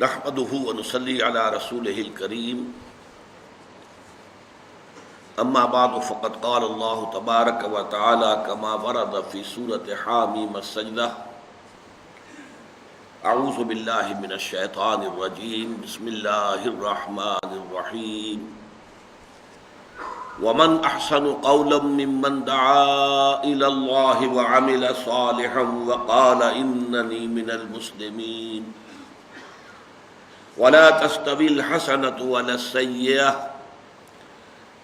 نحمده ونصلي على رسوله الكريم اما بعد فقد قال الله تبارك وتعالى كما ورد في سورة حاميم السجدة اعوذ بالله من الشيطان الرجيم بسم الله الرحمن الرحيم ومن احسن قولا ممن دعا الى الله وعمل صالحا وقال انني من المسلمين ولا تستوي الحسنة ولا السيئة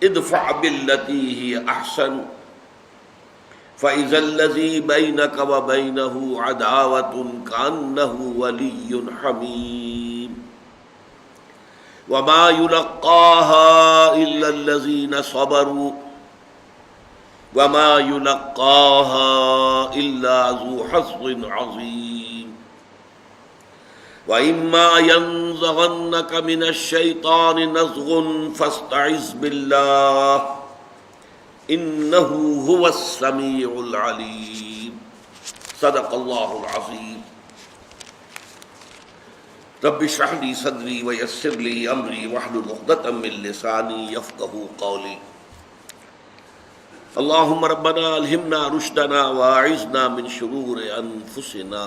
ادفع بالتي هي أحسن فإذا الذي بينك وبينه عداوة كأنه ولي حميم وما يلقاها إلا الذين صبروا وما يلقاها إلا ذو حظ عظيم وَإِمَّا يَنزَغَنَّكَ مِنَ الشَّيْطَانِ نَزْغٌ فَاسْتَعِذْ بِاللَّهِ إِنَّهُ هُوَ السَّمِيعُ الْعَلِيمُ صدق اللہ العظیم رب اشرح لي صدری ويسر لي أمری واحلل عقدۃ من لسانی يفقهوا قولی اللهم ربنا ألهمنا رشدنا وأعذنا من شرور أنفسنا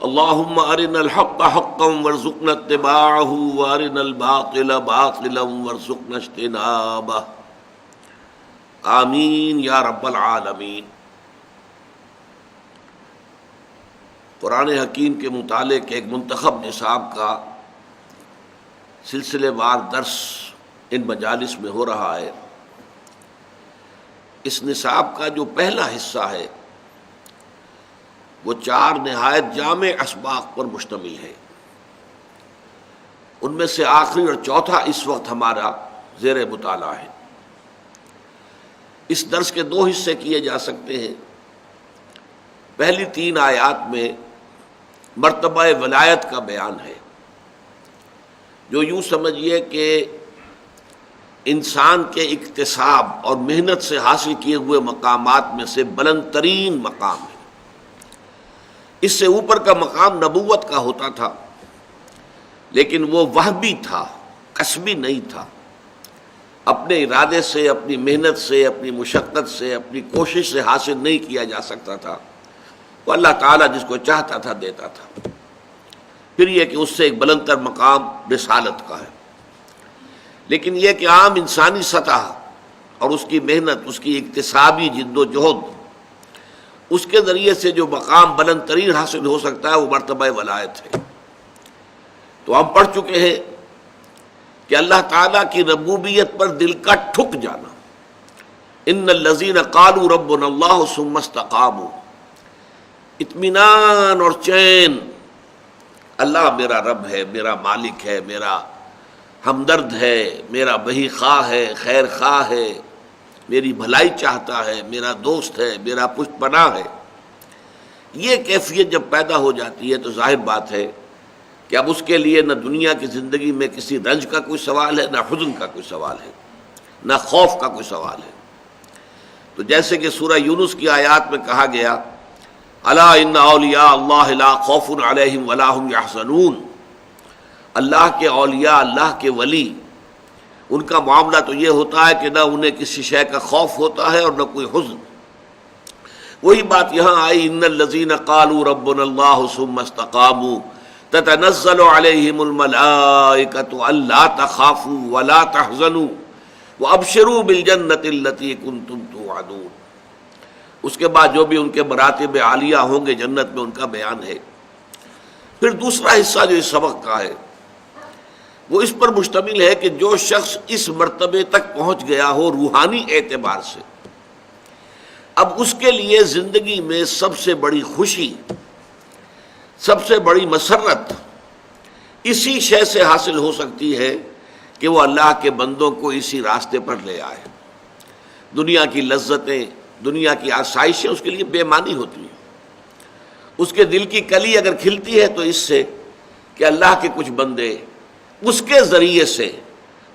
اللهم أرنا الحق حقا وارزقنا اتباعه وأرنا الباطل باطلا وارزقنا اجتنابه آمین یا رب العالمین۔ قرآن حکیم کے مطالعے کے ایک منتخب نصاب کا سلسلے وار درس ان مجالس میں ہو رہا ہے۔ اس نصاب کا جو پہلا حصہ ہے وہ 4 نہایت جامع اسباق پر مشتمل ہے۔ ان میں سے آخری اور چوتھا اس وقت ہمارا زیر مطالعہ ہے۔ اس درس کے 2 حصے کیے جا سکتے ہیں۔ پہلی 3 آیات میں مرتبہ ولایت کا بیان ہے، جو یوں سمجھیے کہ انسان کے اکتساب اور محنت سے حاصل کیے ہوئے مقامات میں سے بلند ترین مقام ہے۔ اس سے اوپر کا مقام نبوت کا ہوتا تھا، لیکن وہ وہبی تھا، کسبی نہیں تھا، اپنے ارادے سے، اپنی محنت سے، اپنی مشقت سے، اپنی کوشش سے حاصل نہیں کیا جا سکتا تھا۔ وہ اللہ تعالیٰ جس کو چاہتا تھا دیتا تھا۔ پھر یہ کہ اس سے ایک بلند تر مقام رسالت کا ہے، لیکن یہ کہ عام انسانی سطح اور اس کی محنت، اس کی اکتسابی جد و جہد، اس کے ذریعے سے جو مقام بلند ترین حاصل ہو سکتا ہے وہ مرتبہ ولایت ہے۔ تو ہم پڑھ چکے ہیں کہ اللہ تعالیٰ کی ربوبیت پر دل کا ٹھک جانا، ان الذین قالوا ربنا اللہ ثم استقاموا، اطمینان اور چین، اللہ میرا رب ہے، میرا مالک ہے، میرا ہمدرد ہے، میرا بہی خواہ ہے، خیر خواہ ہے، میری بھلائی چاہتا ہے، میرا دوست ہے، میرا پشت پناہ ہے۔ یہ کیفیت جب پیدا ہو جاتی ہے تو ظاہر بات ہے کہ اب اس کے لیے نہ دنیا کی زندگی میں کسی رنج کا کوئی سوال ہے، نہ حزن کا کوئی سوال ہے، نہ خوف کا کوئی سوال ہے۔ تو جیسے کہ سورہ یونس کی آیات میں کہا گیا، الا ان اولیاء اللہ لا خوف علیہم ولا هم یحزنون، اللہ کے اولیاء، اللہ کے ولی، ان کا معاملہ تو یہ ہوتا ہے کہ نہ انہیں کسی شے کا خوف ہوتا ہے اور نہ کوئی حزن۔ وہی بات یہاں آئی، ان الذین قالوا ربنا اللہ ثم استقاموا تتنزل علیہم الملائکۃ الا تخافوا ولا تحزنوا وابشروا بالجنۃ التی کنتم توعدون۔ اس کے بعد جو بھی ان کے مراتب عالیہ ہوں گے جنت میں، ان کا بیان ہے۔ پھر دوسرا حصہ جو اس سبق کا ہے وہ اس پر مشتمل ہے کہ جو شخص اس مرتبے تک پہنچ گیا ہو روحانی اعتبار سے، اب اس کے لیے زندگی میں سب سے بڑی خوشی، سب سے بڑی مسرت اسی شے سے حاصل ہو سکتی ہے کہ وہ اللہ کے بندوں کو اسی راستے پر لے آئے۔ دنیا کی لذتیں، دنیا کی آسائشیں اس کے لیے بے معنی ہوتی ہیں۔ اس کے دل کی کلی اگر کھلتی ہے تو اس سے کہ اللہ کے کچھ بندے اس کے ذریعے سے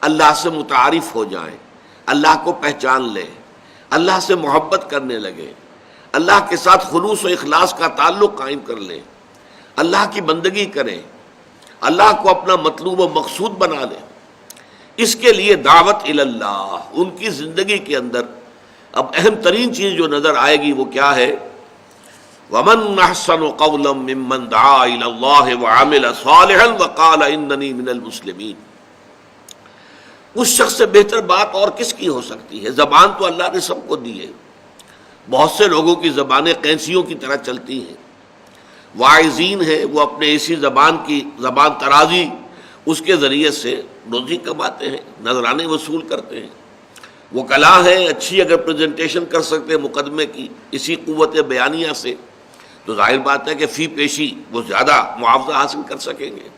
اللہ سے متعارف ہو جائیں، اللہ کو پہچان لیں، اللہ سے محبت کرنے لگے، اللہ کے ساتھ خلوص و اخلاص کا تعلق قائم کر لیں، اللہ کی بندگی کریں، اللہ کو اپنا مطلوب و مقصود بنا لیں، اس کے لیے دعوت اللہ ان کی زندگی کے اندر اب اہم ترین چیز جو نظر آئے گی وہ کیا ہے؟ وَمَنْ أَحْسَنُ قَوْلًا مِّمَّنْ دَعَا إِلَى اللَّهِ وَعَمِلَ صَالِحًا وَقَالَ إِنَّنِي مِنَ الْمُسْلِمِينَ۔ اس شخص سے بہتر بات اور کس کی ہو سکتی ہے؟ زبان تو اللہ نے سب کو دی ہے، بہت سے لوگوں کی زبانیں قینچیوں کی طرح چلتی ہیں، واعظین ہیں وہ اپنے اسی زبان کی زبان ترازی اس کے ذریعے سے روزی کماتے ہیں، نذرانے وصول کرتے ہیں، وہ کلا ہے اچھی اگر پریزنٹیشن کر سکتے ہیں مقدمے کی اسی قوت بیانیہ سے تو ظاہر بات ہے کہ فی پیشی وہ زیادہ معاوضہ حاصل کر سکیں گے۔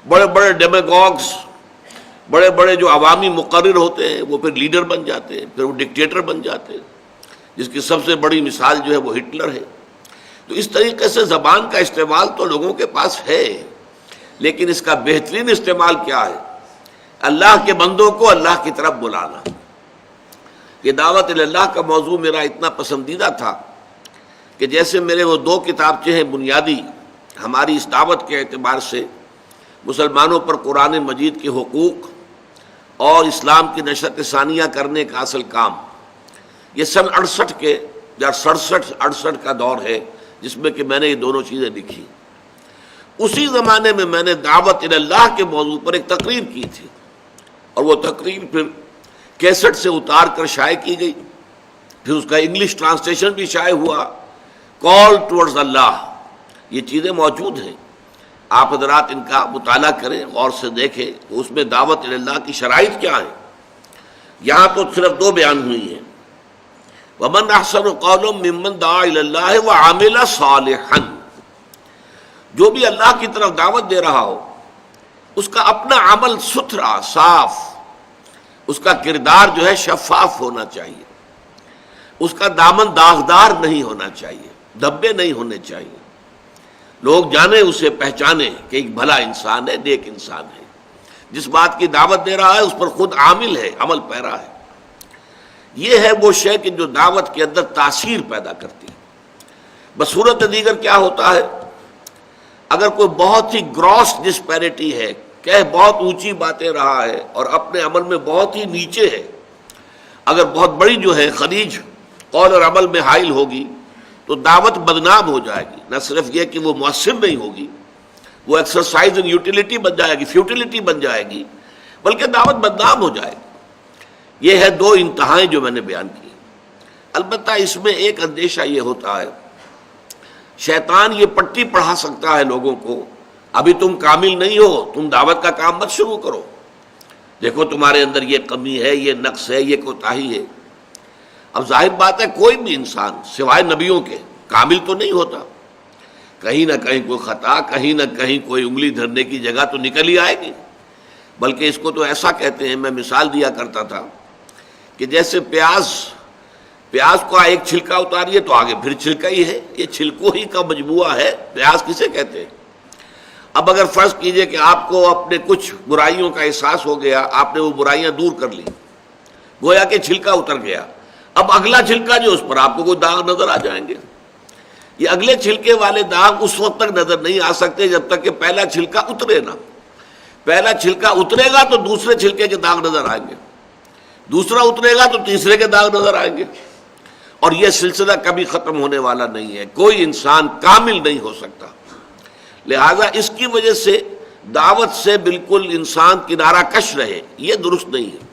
بڑے بڑے ڈیمیگوگز، بڑے بڑے جو عوامی مقرر ہوتے ہیں وہ پھر لیڈر بن جاتے ہیں، پھر وہ ڈکٹیٹر بن جاتے ہیں، جس کی سب سے بڑی مثال جو ہے وہ ہٹلر ہے۔ تو اس طریقے سے زبان کا استعمال تو لوگوں کے پاس ہے، لیکن اس کا بہترین استعمال کیا ہے؟ اللہ کے بندوں کو اللہ کی طرف بلانا۔ یہ دعوت اللہ کا موضوع میرا اتنا پسندیدہ تھا کہ جیسے میرے وہ دو کتابچے ہیں بنیادی ہماری اس دعوت کے اعتبار سے، مسلمانوں پر قرآن مجید کے حقوق اور اسلام کی نشر ثانیہ کرنے کا اصل کام، یہ سن 68 کے یا 67-68 کا دور ہے جس میں کہ میں نے یہ دونوں چیزیں لکھی۔ اسی زمانے میں میں نے دعوت اللہ کے موضوع پر ایک تقریر کی تھی، اور وہ تقریر پھر کیسٹ سے اتار کر شائع کی گئی، پھر اس کا انگلش ٹرانسلیشن بھی شائع ہوا، کال ٹورڈز اللہ۔ یہ چیزیں موجود ہیں، آپ حضرات ان کا مطالعہ کریں، غور سے دیکھیں تو اس میں دعوت اللہ کی شرائط کیا ہیں۔ یہاں تو صرف دو بیان ہوئی ہیں، وَمَنْ أَحْسَنُ قَوْلًا مِّمَّنْ دَعَا إِلَى اللَّهِ وَعَمِلَ صَالِحًا۔ جو بھی اللہ کی طرف دعوت دے رہا ہو اس کا اپنا عمل ستھرا صاف، اس کا کردار جو ہے شفاف ہونا چاہیے، اس کا دامن داغدار نہیں ہونا چاہیے، دھبے نہیں ہونے چاہیے، لوگ جانیں اسے، پہچانیں کہ ایک بھلا انسان ہے، نیک انسان ہے، جس بات کی دعوت دے رہا ہے اس پر خود عامل ہے، عمل پیرا ہے۔ یہ ہے وہ شے کہ جو دعوت کے اندر تاثیر پیدا کرتی ہے۔ بصورت دیگر کیا ہوتا ہے؟ اگر کوئی بہت ہی گراس ڈسپیرٹی ہے، کہ بہت اونچی باتیں رہا ہے اور اپنے عمل میں بہت ہی نیچے ہے، اگر بہت بڑی جو ہے خلیج قول اور عمل میں حائل ہوگی تو دعوت بدنام ہو جائے گی۔ نہ صرف یہ کہ وہ مؤثر نہیں ہوگی، وہ ایکسرسائز ان یوٹیلیٹی بن جائے گی، فیوٹیلیٹی بن جائے گی، بلکہ دعوت بدنام ہو جائے گی۔ یہ ہے دو انتہائیں جو میں نے بیان کی۔ البتہ اس میں ایک اندیشہ یہ ہوتا ہے، شیطان یہ پٹی پڑھا سکتا ہے لوگوں کو، ابھی تم کامل نہیں ہو، تم دعوت کا کام مت شروع کرو، دیکھو تمہارے اندر یہ کمی ہے، یہ نقص ہے، یہ کوتاہی ہے۔ اب ظاہر بات ہے کوئی بھی انسان سوائے نبیوں کے کامل تو نہیں ہوتا، کہیں نہ کہیں کوئی خطا، کہیں نہ کہیں کوئی انگلی دھرنے کی جگہ تو نکل ہی آئے گی۔ بلکہ اس کو تو ایسا کہتے ہیں، میں مثال دیا کرتا تھا کہ جیسے پیاز کو ایک چھلکا اتاریے تو آگے پھر چھلکا ہی ہے، یہ چھلکوں ہی کا مجموعہ ہے، پیاز کسے کہتے ہیں؟ اب اگر فرض کیجئے کہ آپ کو اپنے کچھ برائیوں کا احساس ہو گیا، آپ نے وہ برائیاں دور کر لی، گویا کہ چھلکا اتر گیا، اب اگلا چھلکا جو اس پر آپ کو کوئی داغ نظر آ جائیں گے۔ یہ اگلے چھلکے والے داغ اس وقت تک نظر نہیں آ سکتے جب تک کہ پہلا چھلکا اترے نہ۔ پہلا چھلکا اترے گا تو دوسرے چھلکے کے داغ نظر آئیں گے، دوسرا اترے گا تو تیسرے کے داغ نظر آئیں گے، اور یہ سلسلہ کبھی ختم ہونے والا نہیں ہے۔ کوئی انسان کامل نہیں ہو سکتا، لہذا اس کی وجہ سے دعوت سے بالکل انسان کنارہ کش رہے، یہ درست نہیں ہے۔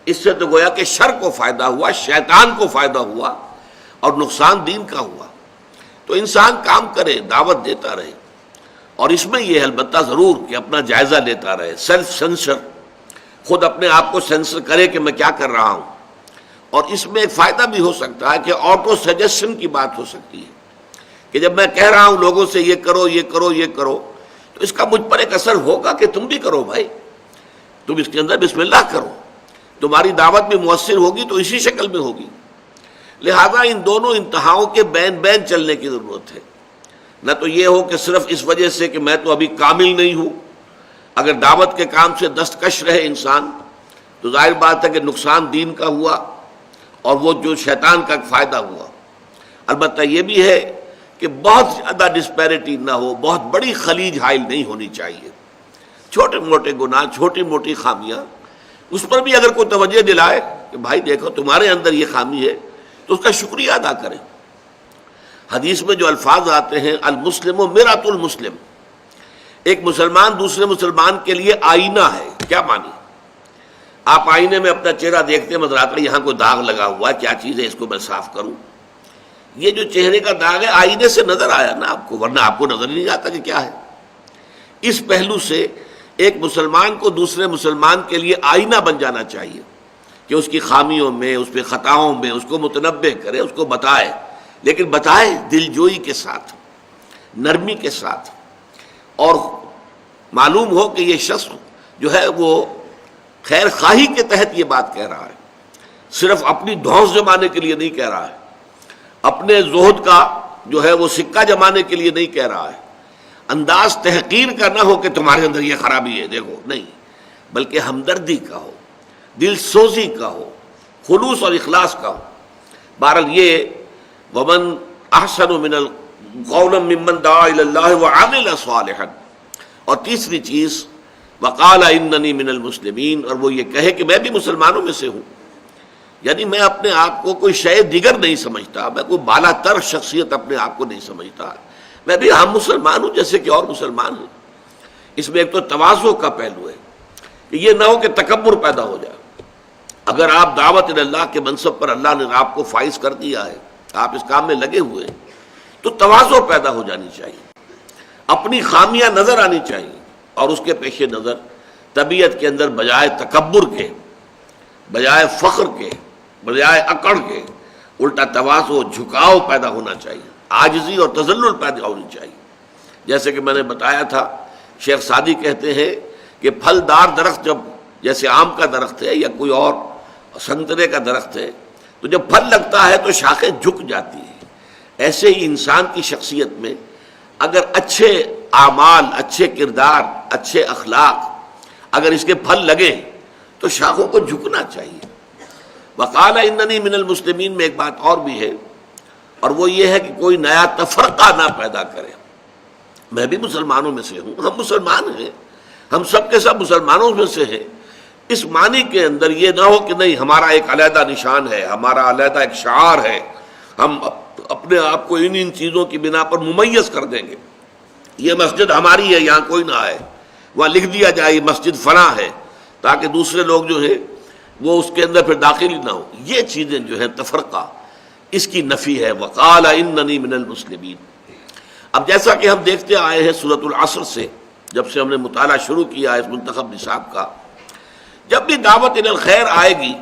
اس سے تو گویا کہ شر کو فائدہ ہوا، شیطان کو فائدہ ہوا اور نقصان دین کا ہوا۔ تو انسان کام کرے، دعوت دیتا رہے، اور اس میں یہ البتہ ضرور کہ اپنا جائزہ لیتا رہے، سیلف سینسر، خود اپنے آپ کو سینسر کرے کہ میں کیا کر رہا ہوں۔ اور اس میں ایک فائدہ بھی ہو سکتا ہے کہ آٹو سجیشن کی بات ہو سکتی ہے کہ جب میں کہہ رہا ہوں لوگوں سے یہ کرو یہ کرو یہ کرو تو اس کا مجھ پر ایک اثر ہوگا کہ تم بھی کرو بھائی، تم اس کے اندر بسم اللہ کرو، تمہاری دعوت بھی مؤثر ہوگی تو اسی شکل میں ہوگی۔ لہذا ان دونوں انتہاؤں کے بین بین چلنے کی ضرورت ہے، نہ تو یہ ہو کہ صرف اس وجہ سے کہ میں تو ابھی کامل نہیں ہوں، اگر دعوت کے کام سے دستکش رہے انسان تو ظاہر بات ہے کہ نقصان دین کا ہوا اور وہ جو شیطان کا فائدہ ہوا۔ البتہ یہ بھی ہے کہ بہت زیادہ ڈسپیرٹی نہ ہو، بہت بڑی خلیج حائل نہیں ہونی چاہیے. چھوٹے موٹے گناہ، چھوٹی موٹی خامیاں، اس پر بھی اگر کوئی توجہ دلائے کہ بھائی دیکھو تمہارے اندر یہ خامی ہے تو اس کا شکریہ ادا کریں. حدیث میں جو الفاظ آتے ہیں المسلم مرآۃ المسلم، ایک مسلمان دوسرے مسلمان کے لیے آئینہ ہے. کیا معنی؟ آپ آئینے میں اپنا چہرہ دیکھتے ہیں، نظر آتا ہے یہاں کوئی داغ لگا ہوا ہے، کیا چیز ہے، اس کو میں صاف کروں. یہ جو چہرے کا داغ ہے آئینے سے نظر آیا نا آپ کو، ورنہ آپ کو نظر ہی نہیں آتا کہ کیا ہے. اس پہلو سے ایک مسلمان کو دوسرے مسلمان کے لیے آئینہ بن جانا چاہیے کہ اس کی خامیوں میں، اس پہ خطاؤں میں اس کو متنبہ کرے، اس کو بتائے، لیکن بتائے دل جوئی کے ساتھ، نرمی کے ساتھ، اور معلوم ہو کہ یہ شخص جو ہے وہ خیر خواہی کے تحت یہ بات کہہ رہا ہے، صرف اپنی دھونس جمانے کے لیے نہیں کہہ رہا ہے، اپنے زہد کا جو ہے وہ سکہ جمانے کے لیے نہیں کہہ رہا ہے. انداز تحقیر کا نہ ہو کہ تمہارے اندر یہ خرابی ہے دیکھو، نہیں، بلکہ ہمدردی کا ہو، دل سوزی کا ہو، خلوص اور اخلاص کا ہو. بہرحال یہ ومن احسن من قولا ممن دعا الی اللہ وعمل صالحا. اور تیسری چیز وقال اننی من المسلمین، اور وہ یہ کہے کہ میں بھی مسلمانوں میں سے ہوں. یعنی میں اپنے آپ کو کوئی شے دیگر نہیں سمجھتا، میں کوئی بالا تر شخصیت اپنے آپ کو نہیں سمجھتا، میں بھی ہم مسلمان ہوں جیسے کہ اور مسلمان ہیں. اس میں ایک تو تواضع کا پہلو ہے کہ یہ نہ ہو کہ تکبر پیدا ہو جائے. اگر آپ دعوت اللہ کے منصب پر اللہ نے آپ کو فائز کر دیا ہے، آپ اس کام میں لگے ہوئے ہیں، تو تواضع پیدا ہو جانی چاہیے، اپنی خامیاں نظر آنی چاہیے، اور اس کے پیش نظر طبیعت کے اندر بجائے تکبر کے، بجائے فخر کے، بجائے اکڑ کے، الٹا تواضع، جھکاؤ پیدا ہونا چاہیے، عاجزی اور تذلل پیدا ہونی چاہیے. جیسے کہ میں نے بتایا تھا، شیخ سعدی کہتے ہیں کہ پھلدار درخت جب جیسے آم کا درخت ہے یا کوئی اور سنترے کا درخت ہے، تو جب پھل لگتا ہے تو شاخیں جھک جاتی ہیں. ایسے ہی انسان کی شخصیت میں اگر اچھے اعمال، اچھے کردار، اچھے اخلاق اگر اس کے پھل لگے تو شاخوں کو جھکنا چاہیے. وقال اننی من المسلمین میں ایک بات اور بھی ہے، اور وہ یہ ہے کہ کوئی نیا تفرقہ نہ پیدا کرے. میں بھی مسلمانوں میں سے ہوں، ہم مسلمان ہیں، ہم سب کے سب مسلمانوں میں سے ہیں. اس معنی کے اندر یہ نہ ہو کہ نہیں ہمارا ایک علیحدہ نشان ہے، ہمارا علیحدہ ایک شعار ہے، ہم اپنے آپ کو ان چیزوں کی بنا پر ممیز کر دیں گے. یہ مسجد ہماری ہے، یہاں کوئی نہ آئے، وہاں لکھ دیا جائے مسجد فلاں ہے، تاکہ دوسرے لوگ جو ہیں وہ اس کے اندر پھر داخل ہی نہ ہو. یہ چیزیں جو ہیں تفرقہ، اس کی نفی ہے. وقال اننی من المسلمین. اب جیسا کہ ہم دیکھتے آئے ہیں سورۃ العصر سے، جب سے ہم نے مطالعہ شروع کیا ہے اس منتخب نصاب کا، جب بھی دعوت الی الخیر آئے گی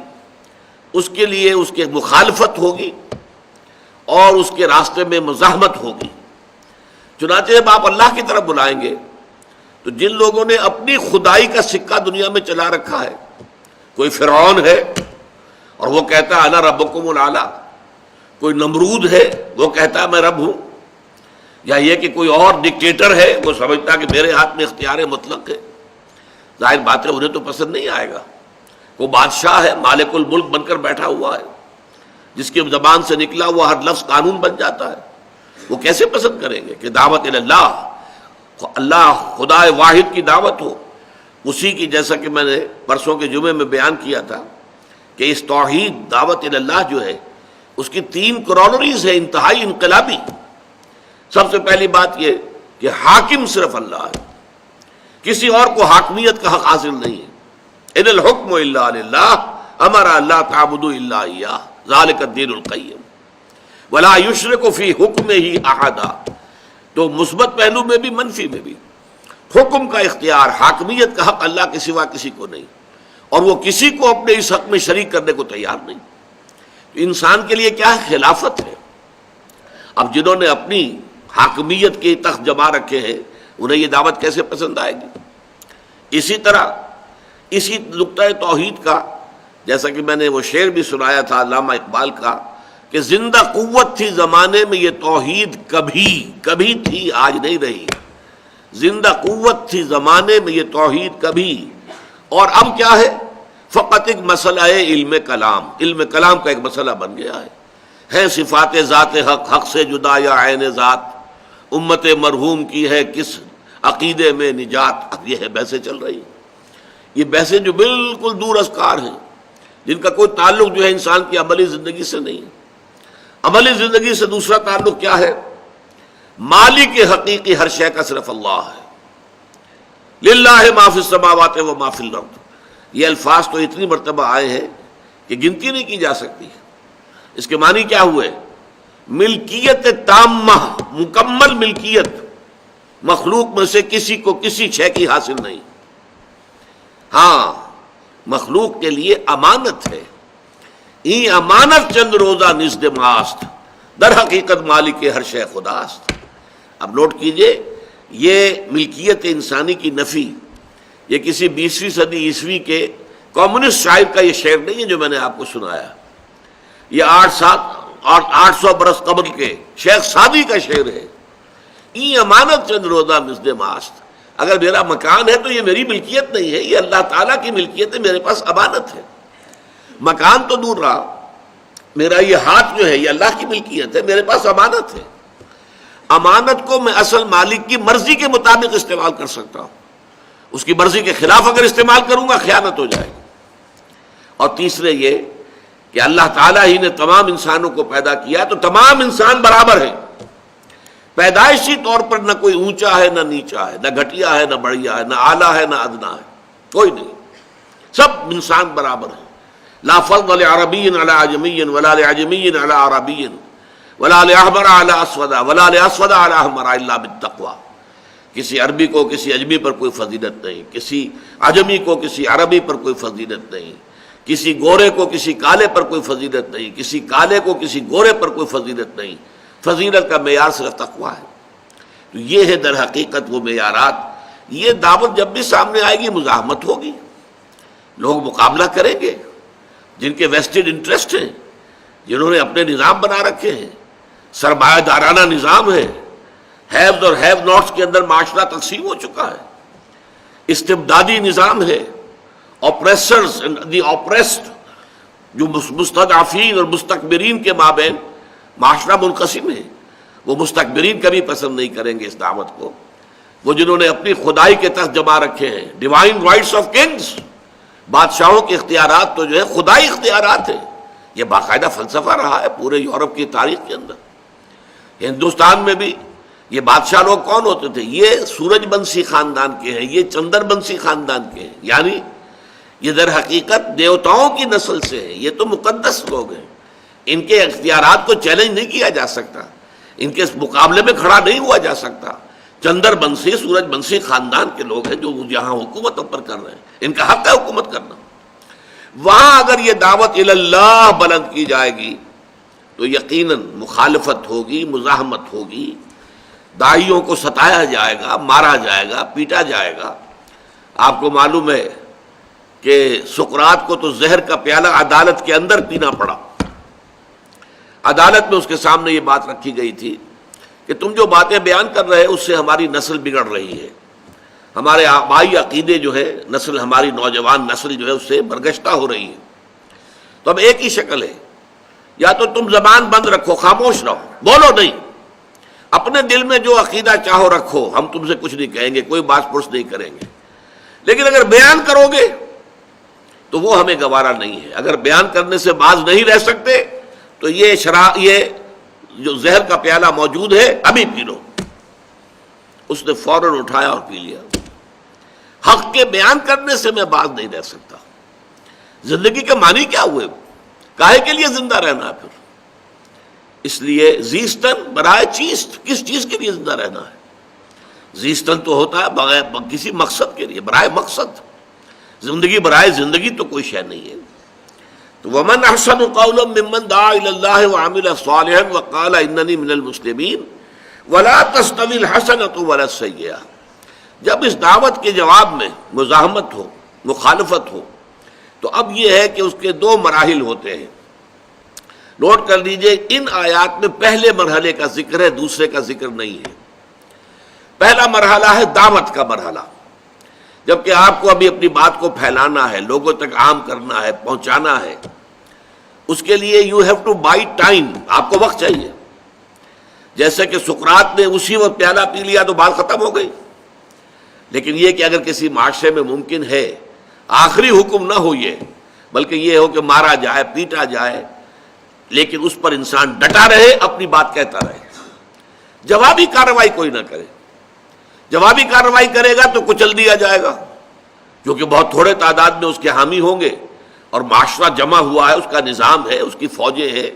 اس کے لیے اس کے مخالفت ہوگی اور اس کے راستے میں مزاحمت ہوگی. چنانچہ جب آپ اللہ کی طرف بلائیں گے تو جن لوگوں نے اپنی خدائی کا سکہ دنیا میں چلا رکھا ہے، کوئی فرعون ہے اور وہ کہتا ہے انا ربکم الاعلی، کوئی نمرود ہے وہ کہتا ہے میں رب ہوں، یا یہ کہ کوئی اور ڈکٹیٹر ہے وہ سمجھتا کہ میرے ہاتھ میں اختیار مطلق ہے، ظاہر بات ہے انہیں تو پسند نہیں آئے گا. وہ بادشاہ ہے، مالک الملک بن کر بیٹھا ہوا ہے، جس کی زبان سے نکلا ہوا ہر لفظ قانون بن جاتا ہے، وہ کیسے پسند کریں گے کہ دعوت اللہ، اللہ خدا واحد کی دعوت ہو. اسی کی جیسا کہ میں نے پرسوں کے جمعے میں بیان کیا تھا کہ اس توحید دعوت اللہ جو ہے اس کی 3 کرونریز ہے انتہائی انقلابی. سب سے پہلی بات یہ کہ حاکم صرف اللہ ہے، کسی اور کو حاکمیت کا حق حاصل نہیں ہے. ان الحکم الا للہ امر لا تعبدوا الا اياه ذلك الدین القیم ولا یشرک فی حکمہ احدا. تو مثبت پہلو میں بھی منفی میں بھی حکم کا اختیار، حاکمیت کا حق اللہ کے سوا کسی کو نہیں، اور وہ کسی کو اپنے اس حق میں شریک کرنے کو تیار نہیں. انسان کے لیے کیا ہے؟ خلافت ہے. اب جنہوں نے اپنی حاکمیت کے تخت جما رکھے ہیں انہیں یہ دعوت کیسے پسند آئے گی؟ اسی طرح اسی نقطۂ توحید کا جیسا کہ میں نے وہ شعر بھی سنایا تھا علامہ اقبال کا کہ زندہ قوت تھی زمانے میں یہ توحید کبھی کبھی تھی آج نہیں رہی. زندہ قوت تھی زمانے میں یہ توحید کبھی، اور اب کیا ہے؟ فقط ایک مسئلہ ہے علم کلام، علم کلام کا ایک مسئلہ بن گیا ہے. ہیں صفات ذات حق، حق سے جدا یا عین ذات، امت مرحوم کی ہے کس عقیدے میں نجات. اب یہ ہے بحثیں چل رہی ہیں، یہ بحثیں جو بالکل دور ازکار ہیں، جن کا کوئی تعلق جو ہے انسان کی عملی زندگی سے نہیں. عملی زندگی سے دوسرا تعلق کیا ہے؟ مالک حقیقی ہر شے کا صرف اللہ ہے. للہ ما فی السماوات و ما فی الارض. یہ الفاظ تو اتنی مرتبہ آئے ہیں کہ گنتی نہیں کی جا سکتی. اس کے معنی کیا ہوئے؟ ملکیت تامہ، مکمل ملکیت، مخلوق میں سے کسی کو کسی شے کی حاصل نہیں. ہاں مخلوق کے لیے امانت ہے. ای امانت چند روزہ نزد ماست، در حقیقت مالک ہر شے خداست. اب نوٹ کیجئے، یہ ملکیت انسانی کی نفی یہ کسی 20ویں صدی عیسوی کے کمیونسٹ شاعر کا یہ شعر نہیں ہے جو میں نے آپ کو سنایا. یہ 800 برس قبل کے شیخ سعدی کا شعر ہے. ای امانت چند روزہ نزد ماست. اگر میرا مکان ہے تو یہ میری ملکیت نہیں ہے، یہ اللہ تعالیٰ کی ملکیت ہے، میرے پاس امانت ہے. مکان تو دور رہا، میرا یہ ہاتھ جو ہے یہ اللہ کی ملکیت ہے، میرے پاس امانت ہے. امانت کو میں اصل مالک کی مرضی کے مطابق استعمال کر سکتا ہوں. اس کی مرضی کے خلاف اگر استعمال کروں گا خیانت ہو جائے گی. اور تیسرے یہ کہ اللہ تعالیٰ ہی نے تمام انسانوں کو پیدا کیا تو تمام انسان برابر ہیں. پیدائشی طور پر نہ کوئی اونچا ہے نہ نیچا ہے، نہ گھٹیا ہے نہ بڑھیا ہے، نہ اعلیٰ ہے نہ ادنا ہے، کوئی نہیں. سب انسان برابر ہیں. لا فضل لعربی علی عجمی ولا لعجمی علی عربی ولا لأحمر علی اسود ولا لأسود علی احمر الا بالتقوی. کسی عربی کو کسی اجمی پر کوئی فضیلت نہیں، کسی عجمی کو کسی عربی پر کوئی فضیلت نہیں، کسی گورے کو کسی کالے پر کوئی فضیلت نہیں، کسی کالے کو کسی گورے پر کوئی فضیلت نہیں. فضیلت کا معیار صرف تقویٰ ہے. تو یہ ہے در حقیقت وہ معیارات. یہ دعوت جب بھی سامنے آئے گی مزاحمت ہوگی، لوگ مقابلہ کریں گے. جن کے ویسٹڈ انٹرسٹ ہیں، جنہوں نے اپنے نظام بنا رکھے ہیں، سرمایہ دارانہ نظام ہے، ہیوز اور ہیو ناٹس کے اندر معاشرہ تقسیم ہو چکا ہے، استبدادی نظام ہے، اوپریسرز اینڈ دی اوپریسڈ، جو مستضعفین اور مستکبرین کے مابین معاشرہ منقسم ہے. وہ مستکبرین کبھی پسند نہیں کریں گے اس دعوت کو. وہ جنہوں نے اپنی خدائی کے تحت جما رکھے ہیں، ڈیوائن رائٹس آف کنگز، بادشاہوں کے اختیارات تو جو ہے خدائی اختیارات ہیں. یہ باقاعدہ فلسفہ رہا ہے پورے یورپ کی تاریخ کے اندر. ہندوستان میں بھی یہ بادشاہ لوگ کون ہوتے تھے؟ یہ سورج بنسی خاندان کے ہیں، یہ چندر بنسی خاندان کے ہیں. یعنی یہ در حقیقت دیوتاؤں کی نسل سے ہیں. یہ تو مقدس لوگ ہیں. ان کے اختیارات کو چیلنج نہیں کیا جا سکتا، ان کے مقابلے میں کھڑا نہیں ہوا جا سکتا. چندر بنسی سورج بنسی خاندان کے لوگ ہیں جو یہاں حکومت پر کر رہے ہیں. ان کا حق ہے حکومت کرنا. وہاں اگر یہ دعوت اللہ بلند کی جائے گی تو یقیناً مخالفت ہوگی، مزاحمت ہوگی، داعیوں کو ستایا جائے گا، مارا جائے گا، پیٹا جائے گا. آپ کو معلوم ہے کہ سقراط کو تو زہر کا پیالہ عدالت کے اندر پینا پڑا. عدالت میں اس کے سامنے یہ بات رکھی گئی تھی کہ تم جو باتیں بیان کر رہے اس سے ہماری نسل بگڑ رہی ہے، ہمارے آبائی عقیدے جو ہے نسل، ہماری نوجوان نسل جو ہے اس سے برگشتہ ہو رہی ہے. تو اب ایک ہی شکل ہے، یا تو تم زبان بند رکھو، خاموش رہو، بولو نہیں، اپنے دل میں جو عقیدہ چاہو رکھو، ہم تم سے کچھ نہیں کہیں گے، کوئی باس پرس نہیں کریں گے. لیکن اگر بیان کرو گے تو وہ ہمیں گوارا نہیں ہے. اگر بیان کرنے سے باز نہیں رہ سکتے تو یہ جو زہر کا پیالہ موجود ہے ابھی پی لو. اس نے فوراً اٹھایا اور پی لیا. حق کے بیان کرنے سے میں باز نہیں رہ سکتا. زندگی کا معنی کیا ہوئے؟ کاہے کے لیے زندہ رہنا ہے پھر؟ اس لیے زیستن برائے چیست، کس چیز کے لیے زندہ رہنا ہے؟ زیستن تو ہوتا ہے بغیر کسی مقصد کے لیے، برائے مقصد. زندگی برائے زندگی تو کوئی شے نہیں ہے. تو ومن احسن قولا ممن دعا الى الله وعمل صالحا وقال انني من المسلمين ولا تستوي الحسنة ولا السيئة. جب اس دعوت کے جواب میں مزاحمت ہو، مخالفت ہو، تو اب یہ ہے کہ اس کے دو مراحل ہوتے ہیں. نوٹ کر لیجئے، ان آیات میں پہلے مرحلے کا ذکر ہے، دوسرے کا ذکر نہیں ہے. پہلا مرحلہ ہے دعوت کا مرحلہ، جبکہ آپ کو ابھی اپنی بات کو پھیلانا ہے، لوگوں تک عام کرنا ہے، پہنچانا ہے. اس کے لیے you have to buy time, آپ کو وقت چاہیے. جیسے کہ سقراط نے اسی وقت پیالہ پی لیا تو بات ختم ہو گئی. لیکن یہ کہ اگر کسی معاشرے میں ممکن ہے آخری حکم نہ ہو یہ، بلکہ یہ ہو کہ مارا جائے، پیٹا جائے، لیکن اس پر انسان ڈٹا رہے، اپنی بات کہتا رہے، جوابی کارروائی کوئی نہ کرے. جوابی کارروائی کرے گا تو کچل دیا جائے گا، کیونکہ بہت تھوڑے تعداد میں اس کے حامی ہوں گے، اور معاشرہ جمع ہوا ہے، اس کا نظام ہے، اس کی فوجیں ہیں،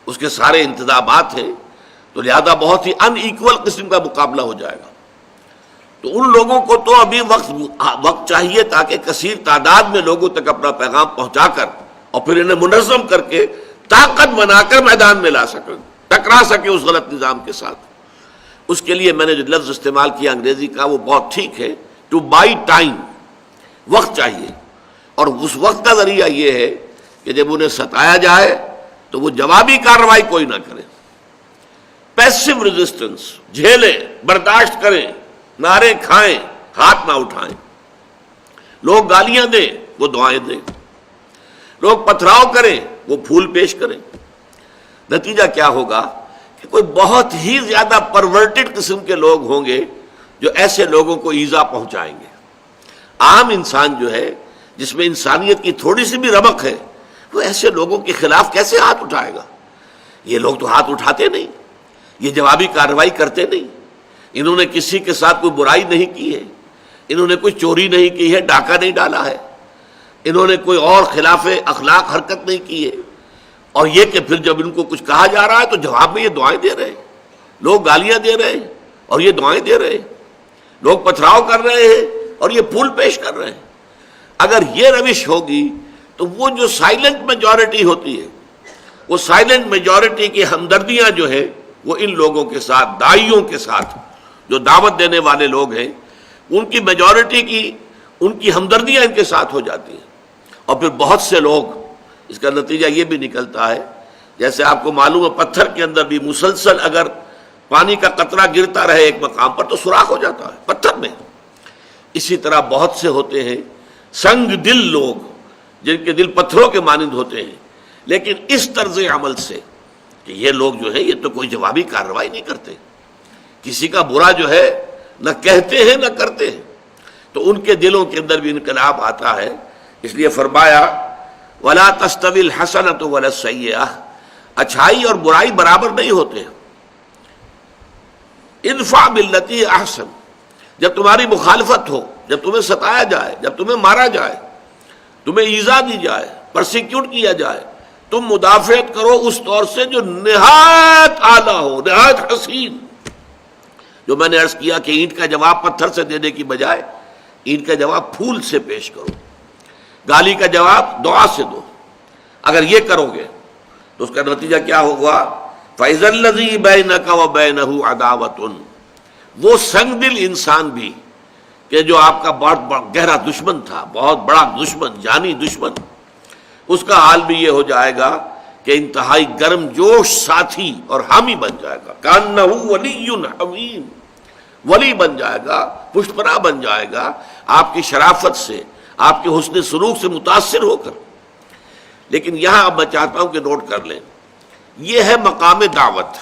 اس کے سارے انتظامات ہیں، تو لہذا بہت ہی ان ایکول قسم کا مقابلہ ہو جائے گا. تو ان لوگوں کو تو ابھی وقت چاہیے تاکہ کثیر تعداد میں لوگوں تک اپنا پیغام پہنچا کر اور پھر انہیں منظم کر کے طاقت بنا کر میدان میں لا سکیں، ٹکرا سکے اس غلط نظام کے ساتھ. اس کے لیے میں نے جو لفظ استعمال کیا انگریزی کا وہ بہت ٹھیک ہے، ٹو بائی ٹائم، وقت چاہیے. اور اس وقت کا ذریعہ یہ ہے کہ جب انہیں ستایا جائے تو وہ جوابی کارروائی کوئی نہ کرے، پیسو ریزسٹنس، جھیلیں، برداشت کریں، نعرے کھائیں، ہاتھ نہ اٹھائیں. لوگ گالیاں دیں وہ دعائیں دیں، لوگ پتھراؤ کریں وہ پھول پیش کریں. نتیجہ کیا ہوگا کہ کوئی بہت ہی زیادہ پرورٹڈ قسم کے لوگ ہوں گے جو ایسے لوگوں کو ایذا پہنچائیں گے. عام انسان جو ہے جس میں انسانیت کی تھوڑی سی بھی رمق ہے وہ ایسے لوگوں کے خلاف کیسے ہاتھ اٹھائے گا؟ یہ لوگ تو ہاتھ اٹھاتے نہیں، یہ جوابی کارروائی کرتے نہیں. انہوں نے کسی کے ساتھ کوئی برائی نہیں کی ہے، انہوں نے کوئی چوری نہیں کی ہے، ڈاکہ نہیں ڈالا ہے، انہوں نے کوئی اور خلاف اخلاق حرکت نہیں کی ہے. اور یہ کہ پھر جب ان کو کچھ کہا جا رہا ہے تو جواب میں یہ دعائیں دے رہے ہیں، لوگ گالیاں دے رہے ہیں اور یہ دعائیں دے رہے ہیں، لوگ پتھراؤ کر رہے ہیں اور یہ پھول پیش کر رہے ہیں. اگر یہ روش ہوگی تو وہ جو سائلنٹ میجورٹی ہوتی ہے، وہ سائلنٹ میجورٹی کی ہمدردیاں جو ہے وہ ان لوگوں کے ساتھ، داعیوں کے ساتھ، جو دعوت دینے والے لوگ ہیں، ان کی میجورٹی کی ان کی ہمدردیاں ان کے ساتھ ہو جاتی ہیں. اور پھر بہت سے لوگ، اس کا نتیجہ یہ بھی نکلتا ہے، جیسے آپ کو معلوم ہے پتھر کے اندر بھی مسلسل اگر پانی کا قطرہ گرتا رہے ایک مقام پر تو سوراخ ہو جاتا ہے پتھر میں. اسی طرح بہت سے ہوتے ہیں سنگ دل لوگ جن کے دل پتھروں کے مانند ہوتے ہیں، لیکن اس طرز عمل سے کہ یہ لوگ جو ہے یہ تو کوئی جوابی کارروائی نہیں کرتے، کسی کا برا جو ہے نہ کہتے ہیں نہ کرتے ہیں، تو ان کے دلوں کے اندر بھی انقلاب آتا ہے. اس لیے فرمایا وَلَا تَسْتَوِي الْحَسَنَةُ وَلَا السَّيِّئَةُ، اچھائی اور برائی برابر نہیں ہوتے. ادفع باللتی احسن، جب تمہاری مخالفت ہو، جب تمہیں ستایا جائے، جب تمہیں مارا جائے، تمہیں ایذا دی جائے، پرسیکیوٹ کیا جائے، تم مدافعت کرو اس طور سے جو نہایت اعلیٰ ہو، نہایت حسین. جو میں نے عرض کیا کہ اینٹ کا جواب پتھر سے دینے کی بجائے اینٹ کا جواب پھول سے پیش کرو، گالی کا جواب دعا سے دو. اگر یہ کرو گے تو اس کا نتیجہ کیا ہوگا؟ فَإِذَا الَّذِي بَيْنَكَ وَبَيْنَهُ عَدَاوَةٌ، وہ سنگ دل انسان بھی کہ جو آپ کا بہت گہرا دشمن تھا، بہت بڑا دشمن، جانی دشمن، اس کا حال بھی یہ ہو جائے گا کہ انتہائی گرم جوش ساتھی اور حامی بن جائے گا. كَأَنَّهُ وَلِيٌّ حَمِيمٌ، ولی بن جائے گا، پشت پناہ بن جائے گا آپ کی شرافت سے، آپ کے حسن سلوک سے متاثر ہو کر. لیکن یہاں اب میں چاہتا ہوں کہ نوٹ کر لیں، یہ ہے مقام دعوت.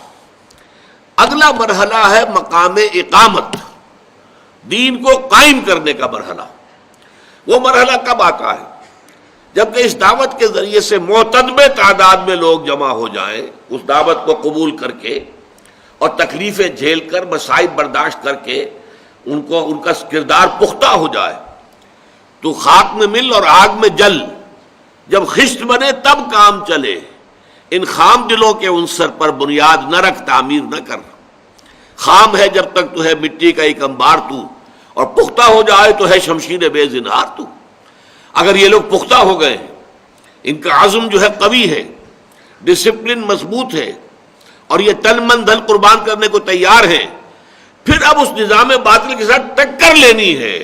اگلا مرحلہ ہے مقام اقامت، دین کو قائم کرنے کا مرحلہ. وہ مرحلہ کب آتا ہے؟ جبکہ اس دعوت کے ذریعے سے معتدبے تعداد میں لوگ جمع ہو جائیں، اس دعوت کو قبول کر کے اور تکلیفیں جھیل کر، مصائب برداشت کر کے ان کا کردار پختہ ہو جائے. تو خاک میں مل اور آگ میں جل، جب خشت بنے تب کام چلے. ان خام دلوں کے عنصر پر بنیاد نہ رکھ، تعمیر نہ کر. خام ہے جب تک تو ہے مٹی کا ایک انبار تو، اور پختہ ہو جائے تو ہے شمشیر بے زنہار تو. اگر یہ لوگ پختہ ہو گئے، ان کا عزم جو ہے قوی ہے، ڈسپلن مضبوط ہے، اور یہ تن من دھن قربان کرنے کو تیار ہیں، پھر اب اس نظام باطل کے ساتھ ٹکر لینی ہے.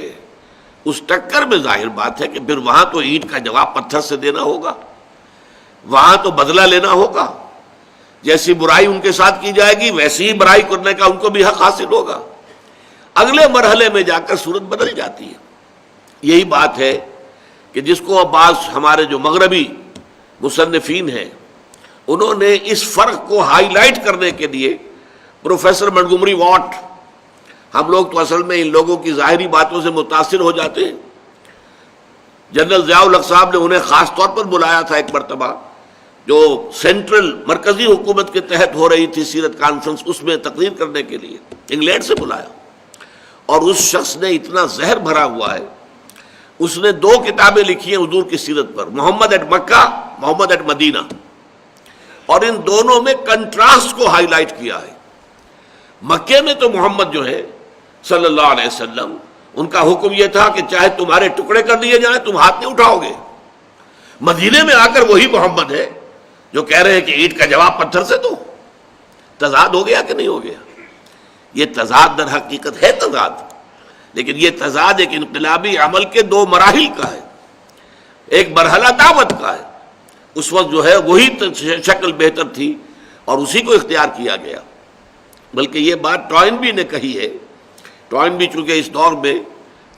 اس ٹکر میں ظاہر بات ہے کہ پھر وہاں تو اینٹ کا جواب پتھر سے دینا ہوگا، وہاں تو بدلہ لینا ہوگا. جیسی برائی ان کے ساتھ کی جائے گی ویسی ہی برائی کرنے کا ان کو بھی حق حاصل ہوگا. اگلے مرحلے میں جا کر صورت بدل جاتی ہے. یہی بات ہے کہ جس کو بعض ہمارے جو مغربی مصنفین ہیں انہوں نے اس فرق کو ہائی لائٹ کرنے کے لیے پروفیسر منٹگومری واٹ، ہم لوگ تو اصل میں ان لوگوں کی ظاہری باتوں سے متاثر ہو جاتے ہیں، جنرل ضیاء الحق صاحب نے انہیں خاص طور پر بلایا تھا ایک مرتبہ، جو سینٹرل مرکزی حکومت کے تحت ہو رہی تھی سیرت کانفرنس، اس میں تقریر کرنے کے لیے انگلینڈ سے بلایا، اور اس شخص نے اتنا زہر بھرا ہوا ہے، اس نے 2 کتابیں لکھی ہیں حضور کی سیرت پر، محمد at Mecca, Muhammad at Medina, اور ان دونوں میں کنٹراسٹ کو ہائی لائٹ کیا ہے۔ مکے میں تو محمد جو ہے صلی اللہ علیہ وسلم، ان کا حکم یہ تھا کہ چاہے تمہارے ٹکڑے کر دیے جائیں تم ہاتھ نہیں اٹھاؤ گے۔ مدینے میں آ کر وہی محمد ہے جو کہہ رہے ہیں کہ اینٹ کا جواب پتھر سے دو۔ تضاد ہو گیا کہ نہیں ہو گیا؟ یہ تضاد در حقیقت ہے تضاد، لیکن یہ تضاد ایک انقلابی عمل کے 2 مراحل کا ہے، ایک مرحلہ دعوت کا ہے، اس وقت جو ہے وہی شکل بہتر تھی اور اسی کو اختیار کیا گیا۔ بلکہ یہ بات ٹوائنبی نے کہی ہے، ٹوائنبی چونکہ اس دور میں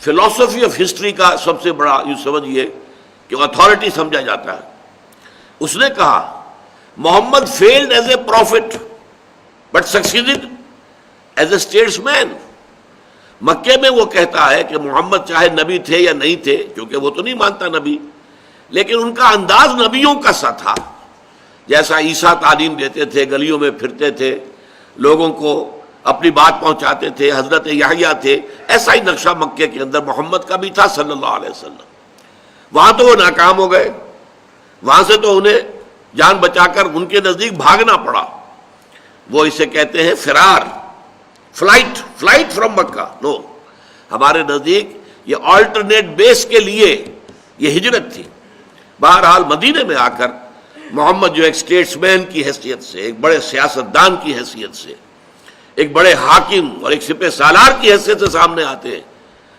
فلسفی آف ہسٹری کا سب سے بڑا یوں سمجھیے کہ اتھارٹی سمجھا جاتا ہے، اس نے کہا Muhammad failed as a prophet but succeeded as a statesman مین۔ مکے میں وہ کہتا ہے کہ محمد چاہے نبی تھے یا نہیں تھے، کیونکہ وہ تو نہیں مانتا نبی، لیکن ان کا انداز نبیوں کا سا تھا، جیسا عیسیٰ تعلیم دیتے تھے، گلیوں میں پھرتے تھے، لوگوں کو اپنی بات پہنچاتے تھے، حضرت یحییٰ تھے، ایسا ہی نقشہ مکے کے اندر محمد کا بھی تھا صلی اللہ علیہ وسلم۔ وہاں تو وہ ناکام ہو گئے، وہاں سے تو انہیں جان بچا کر ان کے نزدیک بھاگنا پڑا، وہ اسے کہتے ہیں فرار، فلائٹ فرام مکہ۔ نو، ہمارے نزدیک یہ آلٹرنیٹ بیس کے لیے یہ ہجرت تھی۔ بہرحال مدینے میں آ کر محمد جو ایک اسٹیٹس مین کی حیثیت سے، ایک بڑے سیاستدان کی حیثیت سے، ایک بڑے حاکم اور ایک سپہ سالار کی حیثیت سے سامنے آتے ہیں،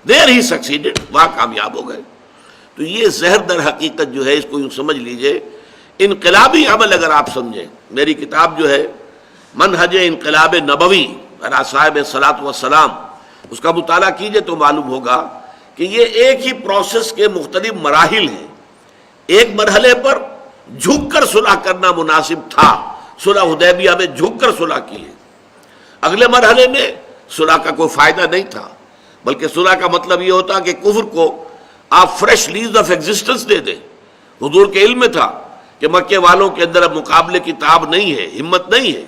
دیر ہی سکسیڈڈ، وہاں کامیاب ہو گئے۔ تو یہ زہر در حقیقت جو ہے، اس کو یوں سمجھ لیجئے انقلابی عمل اگر آپ سمجھیں۔ میری کتاب جو ہے منہج انقلاب نبوی علی صاحب صلاۃ والسلام، اس کا مطالعہ کیجئے تو معلوم ہوگا کہ یہ ایک ہی پروسیس کے مختلف مراحل ہیں۔ ایک مرحلے پر جھک کر صلح کرنا مناسب تھا، صلح حدیبیہ میں جھک کر صلح کی ہے۔ اگلے مرحلے میں صلح کا کوئی فائدہ نہیں تھا، بلکہ صلح کا مطلب یہ ہوتا کہ کفر کو آپ فریش لیز آف ایگزسٹنس دے دیں۔ حضور کے علم میں تھا کہ مکے والوں کے اندر اب مقابلے کی تاب نہیں ہے، ہمت نہیں ہے،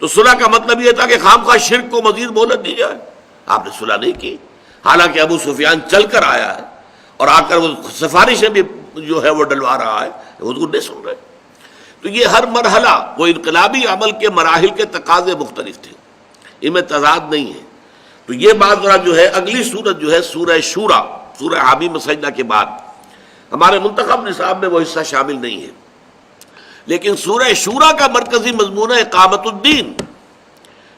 تو صلح کا مطلب یہ تھا کہ خام خواہ شرک کو مزید مہلت دی جائے۔ آپ نے صلح نہیں کی، حالانکہ ابو سفیان چل کر آیا ہے اور آ کر وہ سفارشیں بھی جو ہے وہ ڈلوا رہا ہے، حضور نہیں سن رہے۔ تو یہ ہر مرحلہ وہ انقلابی عمل کے مراحل کے تقاضے مختلف تھے، ان میں تضاد نہیں ہے۔ تو یہ بات ذرا جو ہے اگلی سورت جو ہے سورہ شورا، سورہ حامیم سجدہ کے بعد، ہمارے منتخب نصاب میں وہ حصہ شامل نہیں ہے، لیکن سورہ شورا کا مرکزی مضمون ہے اقامت الدین۔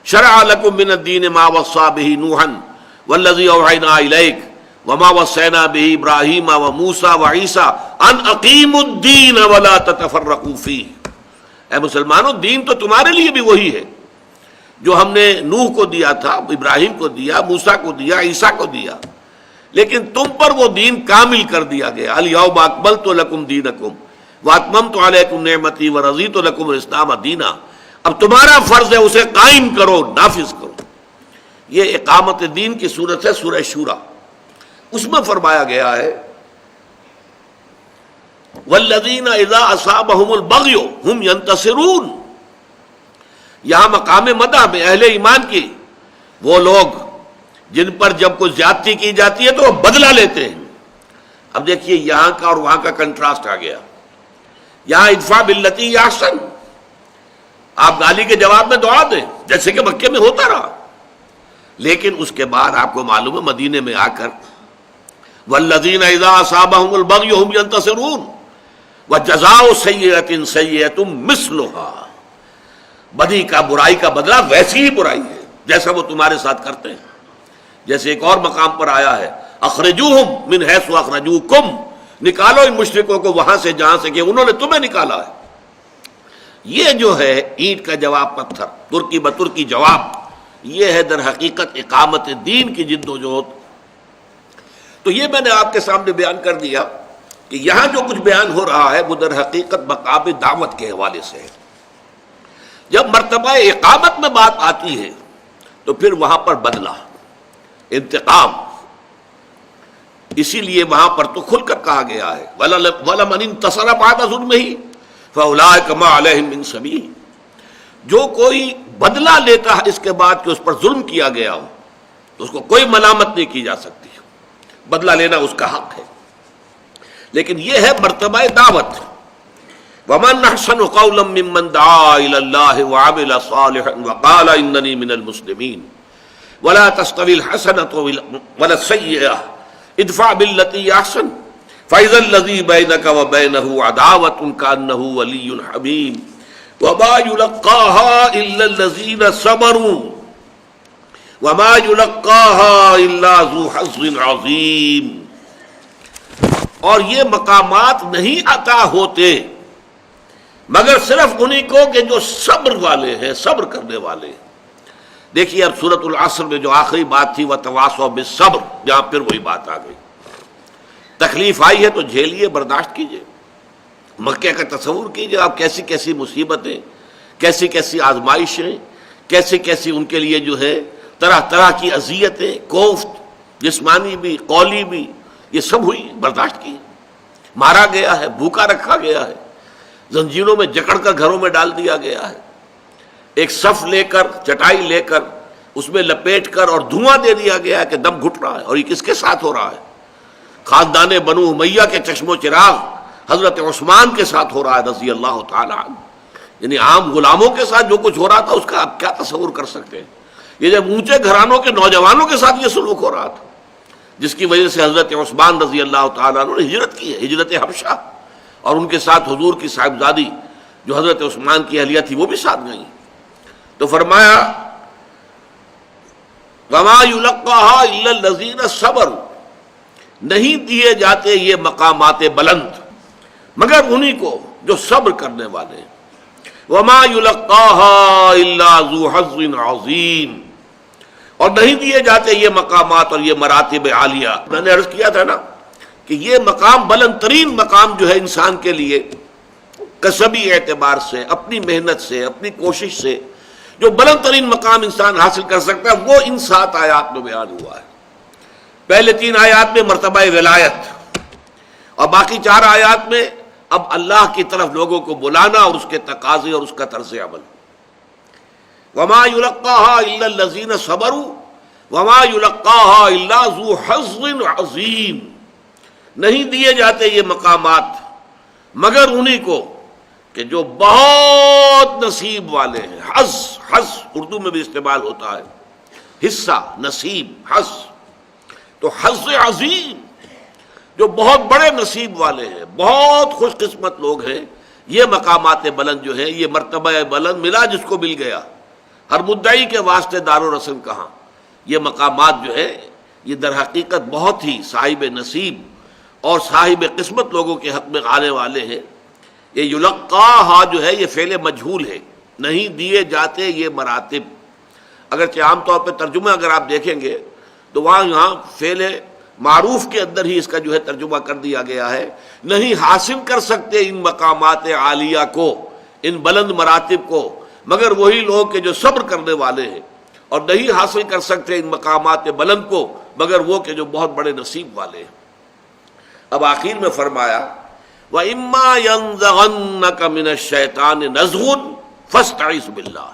شرع لکم من الدین ما وصی بہ نوحا والذی اوحینا الیک وما وصینا بہ ابراہیم وموسیٰ وعیسیٰ ان اقیموا الدین ولا تتفرقوا فیہ۔ اے مسلمانوں، دین تو تمہارے لیے بھی وہی ہے جو ہم نے نوح کو دیا تھا، ابراہیم کو دیا، موسیٰ کو دیا، عیسیٰ کو دیا، لیکن تم پر وہ دین کامل کر دیا گیا۔ الیوم اکملت لکم دینکم واتممت علیکم نعمتی ورضیت لکم الاسلام دینا۔ اب تمہارا فرض ہے اسے قائم کرو، نافذ کرو۔ یہ اقامت دین کی صورت ہے سورہ شورا۔ اس میں فرمایا گیا ہے والذین اذا اصابہم البغی ہم ینتصرون۔ یہاں مقام مدح میں اہل ایمان کی وہ لوگ جن پر جب کوئی زیادتی کی جاتی ہے تو وہ بدلہ لیتے ہیں۔ اب دیکھیے یہاں کا اور وہاں کا کنٹراسٹ آ گیا۔ یہاں ادفع باللتی احسن، آپ گالی کے جواب میں دعا دیں جیسے کہ مکے میں ہوتا رہا، لیکن اس کے بعد آپ کو معلوم ہے مدینے میں آ کر والذین اذا اصابہم البغی ہم ینتصرون وجزاء سیئۃ سیئۃ مثلھا۔ بدی کا، برائی کا بدلہ ویسی ہی برائی ہے جیسا وہ تمہارے ساتھ کرتے ہیں۔ جیسے ایک اور مقام پر آیا ہے اخرجوہم من حیث اخرجوکم، نکالو ان مشرکوں کو وہاں سے جہاں سے کہ انہوں نے تمہیں نکالا ہے۔ یہ جو ہے اینٹ کا جواب پتھر، ترکی بترکی جواب، یہ ہے در حقیقت اقامت دین کی جد و جہد۔ تو یہ میں نے آپ کے سامنے بیان کر دیا کہ یہاں جو کچھ بیان ہو رہا ہے وہ در حقیقت مقام دعوت کے حوالے سے ہے۔ جب مرتبہ اقامت میں بات آتی ہے تو پھر وہاں پر بدلہ، انتقام، اسی لیے وہاں پر تو کھل کر کہا گیا ہے وَلَمَنِ انتَصَرَ بَعْدَ ظُلْمِهِ فَأُولَٰئِكَ مَا عَلَيْهِم مِّن سَبِيلٍ، جو کوئی بدلہ لیتا ہے اس کے بعد کہ اس پر ظلم کیا گیا ہو تو اس کو کوئی ملامت نہیں کی جا سکتی، بدلہ لینا اس کا حق ہے۔ لیکن یہ ہے مرتبہ دعوت، وَمَنْ أَحْسَنُ قَوْلًا مِّمَّنْ دَعَا إِلَى اللَّهِ وَعَمِلَ صَالِحًا وَقَالَ إِنَّنِي مِنَ الْمُسْلِمِينَ وَلَا تَسْتَوِي الْحَسَنَةُ وَلَا السَّيِّئَةُ ادفع بالتي احسن فاذا الذي بينك وبينه عداوة كأنه ولي حميم وما يلقاها الا الذين صبروا وما يلقاها الا ذو حظ عظيم، اور یہ مقامات نہیں عطا ہوتے مگر صرف انہی کو کہ جو صبر والے ہیں، صبر کرنے والے ہیں۔ دیکھیے اب سورۃ العصر میں جو آخری بات تھی وَتَوَاصَوْا بِالصَّبْرِ، جہاں پھر وہی بات آ گئی۔ تکلیف آئی ہے تو جھیلیے، برداشت کیجیے۔ مکہ کا تصور کیجیے آپ، کیسی کیسی مصیبتیں، کیسی کیسی آزمائشیں، کیسی کیسی ان کے لیے جو ہے طرح طرح کی اذیتیں، کوفت، جسمانی بھی قولی بھی، یہ سب ہوئی، برداشت کی۔ مارا گیا ہے، بھوکا رکھا گیا ہے، زنجیروں میں جکڑ کر گھروں میں ڈال دیا گیا ہے، ایک صف لے کر، چٹائی لے کر اس میں لپیٹ کر اور دھواں دے دیا گیا ہے کہ دم گھٹ رہا ہے۔ اور یہ کس کے ساتھ ہو رہا ہے؟ خاندان بنو امیہ کے چشم و چراغ حضرت عثمان کے ساتھ ہو رہا ہے رضی اللہ تعالی عنہ۔ یعنی عام غلاموں کے ساتھ جو کچھ ہو رہا تھا اس کا آپ کیا تصور کر سکتے ہیں؟ یہ جب اونچے گھرانوں کے نوجوانوں کے ساتھ یہ سلوک ہو رہا تھا، جس کی وجہ سے حضرت عثمان رضی اللہ تعالیٰ عنہ نے ہجرت کی ہے، ہجرت حبشہ، اور ان کے ساتھ حضور کی صاحبزادی جو حضرت عثمان کی اہلیہ تھی وہ بھی ساتھ گئیں۔ تو فرمایا وَمَا يُلَقَّاهَا إِلَّا الَّذِينَ صَبَرُوا، نہیں دیے جاتے یہ مقامات بلند مگر انہی کو جو صبر کرنے والے ہیں۔ وَمَا يُلَقَّاهَا إِلَّا ذُو حَظٍّ عَظِيمٍ، اور نہیں دیے جاتے یہ مقامات اور یہ مراتب عالیہ۔ میں نے عرض کیا تھا نا کہ یہ مقام بلند ترین مقام جو ہے انسان کے لیے کسبی اعتبار سے، اپنی محنت سے، اپنی کوشش سے جو بلند ترین مقام انسان حاصل کر سکتا ہے وہ ان 7 آیات میں بیان ہوا ہے۔ پہلے 3 آیات میں مرتبہ ولایت، اور باقی 4 آیات میں اب اللہ کی طرف لوگوں کو بلانا اور اس کے تقاضے اور اس کا طرز عمل۔ وَمَا يُلَقَّاهَا إِلَّا الَّذِينَ صَبَرُوا وَمَا يُلَقَّاهَا إِلَّا ذُو حَظٍّ عَظِيمٍ، نہیں دیے جاتے یہ مقامات مگر انہی کو کہ جو بہت نصیب والے ہیں۔ حظ، حظ اردو میں بھی استعمال ہوتا ہے، حصہ، نصیب، حظ، تو حظ عظیم، جو بہت بڑے نصیب والے ہیں، بہت خوش قسمت لوگ ہیں۔ یہ مقامات بلند جو ہیں، یہ مرتبہ بلند ملا جس کو مل گیا، ہر مدعی کے واسطے دار و رسم کہاں۔ یہ مقامات جو ہے یہ در حقیقت بہت ہی صاحب نصیب اور صاحب قسمت لوگوں کے حق میں آنے والے ہیں۔ یہ یلقاہا جو ہے یہ فعل مجہول ہے، نہیں دیے جاتے یہ مراتب۔ اگرچہ عام طور پہ ترجمہ اگر آپ دیکھیں گے تو یہاں فعل معروف کے اندر ہی اس کا جو ہے ترجمہ کر دیا گیا ہے، نہیں حاصل کر سکتے ان مقامات عالیہ کو، ان بلند مراتب کو مگر وہی لوگ کہ جو صبر کرنے والے ہیں، اور نہیں حاصل کر سکتے ان مقامات بلند کو مگر وہ کہ جو بہت بڑے نصیب والے ہیں۔ اب آخر میں فرمایا وَإِمَّا يَنزَغَنَّكَ مِنَ الشَّيْطَانِ نَزْغٌ فَاسْتَعِذْ بِاللَّهِ،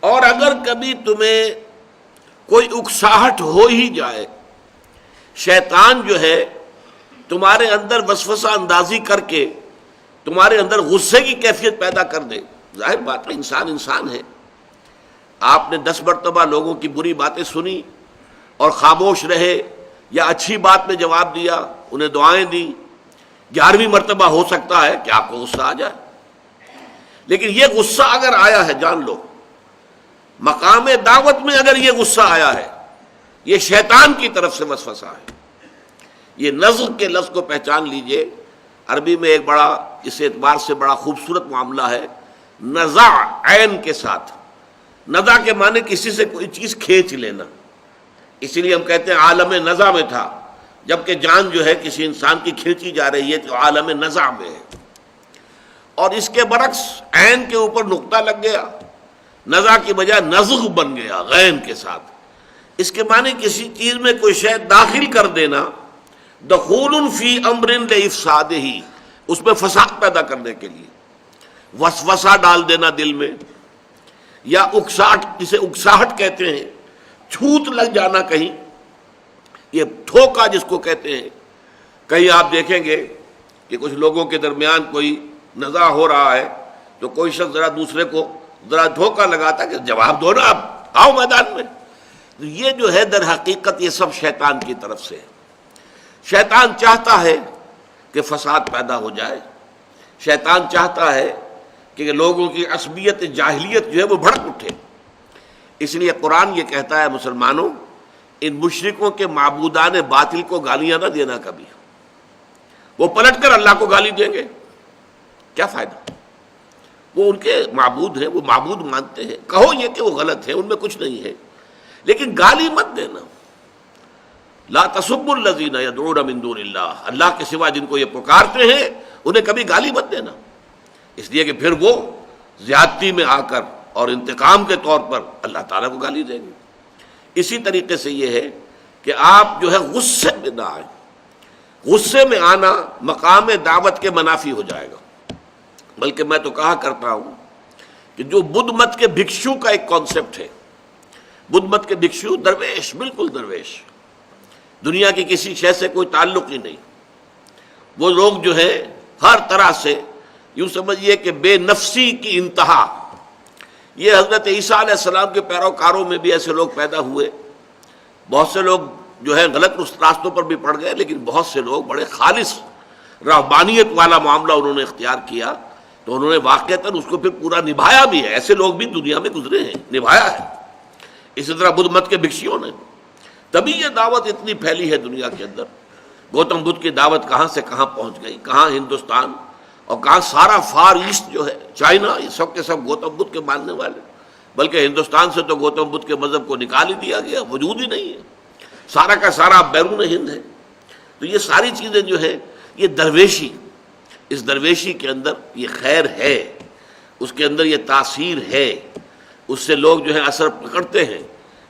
اور اگر کبھی تمہیں کوئی اکساہٹ ہو ہی جائے، شیطان جو ہے تمہارے اندر وسوسہ اندازی کر کے تمہارے اندر غصے کی کیفیت پیدا کر دے، ظاہر بات ہے انسان ہے۔ آپ نے 10 مرتبہ لوگوں کی بری باتیں سنی اور خاموش رہے، یا اچھی بات میں جواب دیا، انہیں دعائیں دی، 11ویں مرتبہ ہو سکتا ہے کہ آپ کو غصہ آ جائے۔ لیکن یہ غصہ اگر آیا ہے، جان لو مقام دعوت میں اگر یہ غصہ آیا ہے، یہ شیطان کی طرف سے وسوسہ ہے۔ یہ نزغ کے لفظ کو پہچان لیجئے، عربی میں ایک بڑا اس اعتبار سے بڑا خوبصورت معاملہ ہے، نزع عین کے ساتھ۔ نزع کے معنی کسی سے کوئی چیز کھینچ لینا، اسی لیے ہم کہتے ہیں عالم نزع میں تھا، جبکہ جان جو ہے کسی انسان کی کھینچی جا رہی ہے تو عالم نزع میں ہے. اور اس کے برعکس عین کے اوپر نقطہ لگ گیا، نزع کی بجائے نزغ بن گیا غین کے ساتھ. اس کے معنی کسی چیز میں کوئی شے داخل کر دینا، دخول فی امر لافسادہ، اس میں فساد پیدا کرنے کے لیے، وسوسہ ڈال دینا دل میں، یا اکساہٹ، جسے اکساہٹ کہتے ہیں، چھوت لگ جانا کہیں، یہ دھوکہ جس کو کہتے ہیں. کہیں آپ دیکھیں گے کہ کچھ لوگوں کے درمیان کوئی نزاع ہو رہا ہے تو کوئی شخص ذرا دوسرے کو ذرا دھوکہ لگاتا کہ جواب دو نا، آپ آؤ میدان میں. تو یہ جو ہے در حقیقت یہ سب شیطان کی طرف سے ہے. شیطان چاہتا ہے کہ فساد پیدا ہو جائے، شیطان چاہتا ہے کہ لوگوں کی عصبیت جاہلیت جو ہے وہ بھڑک اٹھے. اس لیے قرآن یہ کہتا ہے مسلمانوں، ان مشرکوں کے معبودان باطل کو گالیاں نہ دینا کبھی. وہ پلٹ کر اللہ کو گالی دیں گے، کیا فائدہ؟ وہ ان کے معبود ہیں، وہ معبود مانتے ہیں. کہو یہ کہ وہ غلط ہے، ان میں کچھ نہیں ہے، لیکن گالی مت دینا. لا تسبوا الذین یدعون من دون اللہ، اللہ کے سوا جن کو یہ پکارتے ہیں انہیں کبھی گالی مت دینا، اس لیے کہ پھر وہ زیادتی میں آ کر اور انتقام کے طور پر اللہ تعالیٰ کو گالی دیں گے. اسی طریقے سے یہ ہے کہ آپ جو ہے غصے میں نہ آئیں. غصے میں آنا مقام دعوت کے منافی ہو جائے گا. بلکہ میں تو کہا کرتا ہوں کہ جو بدھ مت کے بھکشو کا ایک کانسیپٹ ہے، بدھ مت کے بھکشو درویش، بالکل درویش، دنیا کی کسی شے سے کوئی تعلق ہی نہیں. وہ لوگ جو ہے ہر طرح سے یوں سمجھیے کہ بے نفسی کی انتہا. یہ حضرت عیسیٰ علیہ السلام کے پیروکاروں میں بھی ایسے لوگ پیدا ہوئے. بہت سے لوگ جو ہے غلط راستوں پر بھی پڑ گئے، لیکن بہت سے لوگ بڑے خالص رہبانیت والا معاملہ انہوں نے اختیار کیا تو انہوں نے واقعتاً اس کو پھر پورا نبھایا بھی ہے. ایسے لوگ بھی دنیا میں گزرے ہیں، نبھایا ہے. اسی طرح بدھ مت کے بھکشیوں نے، تبھی یہ دعوت اتنی پھیلی ہے دنیا کے اندر. گوتم بدھ کی دعوت کہاں سے کہاں پہنچ گئی، کہاں ہندوستان اور کہاں سارا فار ایسٹ جو ہے، چائنا، یہ سب کے سب گوتم بدھ کے ماننے والے. بلکہ ہندوستان سے تو گوتم بدھ کے مذہب کو نکال ہی دیا گیا، وجود ہی نہیں ہے، سارا کا سارا بیرون ہند ہے. تو یہ ساری چیزیں جو ہے یہ درویشی، اس درویشی کے اندر یہ خیر ہے، اس کے اندر یہ تاثیر ہے، اس سے لوگ جو ہے اثر پکڑتے ہیں.